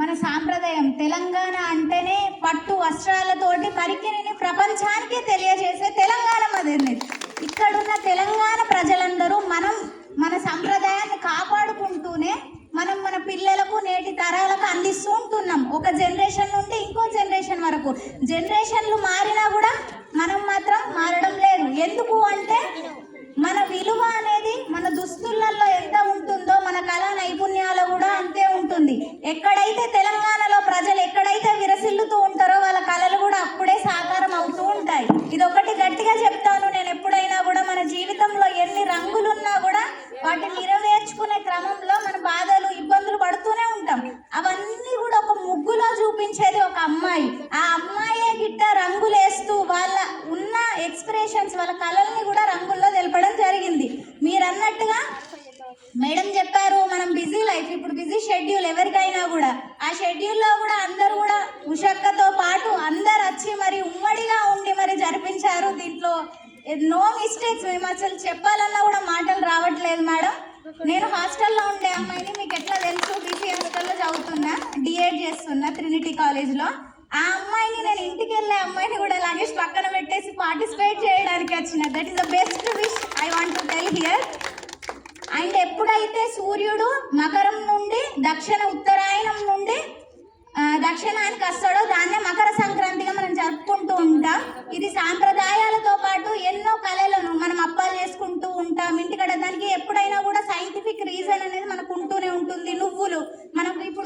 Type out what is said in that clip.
మన సాంప్రదాయం. తెలంగాణ అంటేనే పట్టు వస్త్రాలతోటి పరికిణిని ప్రపంచానికి తెలియజేసే తెలంగాణ మదిని. ఇక్కడున్న తెలంగాణ ప్రజలందరూ మన సంప్రదాయాన్ని కాపాడుకుంటూనే మనం మన పిల్లలకు నేటి తరాలకు అందిస్తూ ఉంటున్నాం. ఒక జనరేషన్ నుండి ఇంకో జనరేషన్ వరకు. జనరేషన్లు మారినా కూడా మనం మాత్రం మారడం లేదు. ఎందుకు అంటే మన విలువ అనేది మన దుస్తులలో ఎంత ఉంటుందో మన కళా నైపుణ్యాలు కూడా అంతే ఉంటుంది. ఎక్కడైతే తెలంగాణలో ప్రజలు ఎక్కడైతే విరసిల్లుతూ ఉంటారో వాళ్ళ కళలు కూడా అప్పుడే సాకారం అవుతూ ఉంటాయి. ఇదొకటి గట్టిగా చెప్తాను. నేను ఎప్పుడైనా కూడా మన జీవితంలో ఎన్ని రంగులున్నా కూడా వాటిని నెరవేర్చుకునే క్రమంలో మన బాధలు ఇబ్బందులు పడుతూనే ఉంటాం. అవన్నీ కూడా ఒక ముగ్గులో చూపించేది ఒక అమ్మాయి. ఆ అమ్మాయే గిట్ట రంగులేస్తూ వాళ్ళ ఉన్న ఎక్స్ప్రెషన్స్ వాళ్ళ కళల్ని కూడా రంగుల్లో తెలపడం జరిగింది. మీరు అన్నట్టుగా మేడం చెప్పారు, మనం బిజీ లైఫ్, ఇప్పుడు బిజీ షెడ్యూల్ ఎవరికైనా కూడా. ఆ షెడ్యూల్లో కూడా అందరూ కూడా ఉషక్కతో పాటు అందరు వచ్చి మరి ఉమ్మడిగా ఉండి మరి జరిపించారు. దీంట్లో నో మిస్టేక్స్. మేము అసలు చెప్పాలన్నా కూడా మాటలు రావట్లేదు మేడం. నేను హాస్టల్లో ఉండే అమ్మాయిని, మీకు ఎట్లా తెలుసు, బీసీ హాస్టల్లో చదువుతున్నా, డిఎడ్ చేస్తున్నా ట్రినిటీ కాలేజ్లో. ఆ అమ్మాయిని నేను ఇంటికి వెళ్ళే అమ్మాయిని కూడా లగేజ్ పక్కన పెట్టేసి పార్టిసిపేట్ చేయడానికి వచ్చిన. That is the best wish I want to tell here. And ఎప్పుడైతే సూర్యుడు మకరం నుండి ఉత్తరాయణం నుండి దక్షిణానికి వస్తాడో దాన్నే మకర సంక్రాంతిగా మనం జరుపుకుంటూ ఉంటాం. ఇది సాంప్రదాయాలతో పాటు ఎన్నో కళలను మనం అప్పాలు చేసుకుంటూ ఉంటాం ఇంటికడ. దానికి ఎప్పుడైనా కూడా సైంటిఫిక్ రీజన్ అనేది మనకు ఉంటూనే ఉంటుంది. నువ్వులు మనకు ఇప్పుడు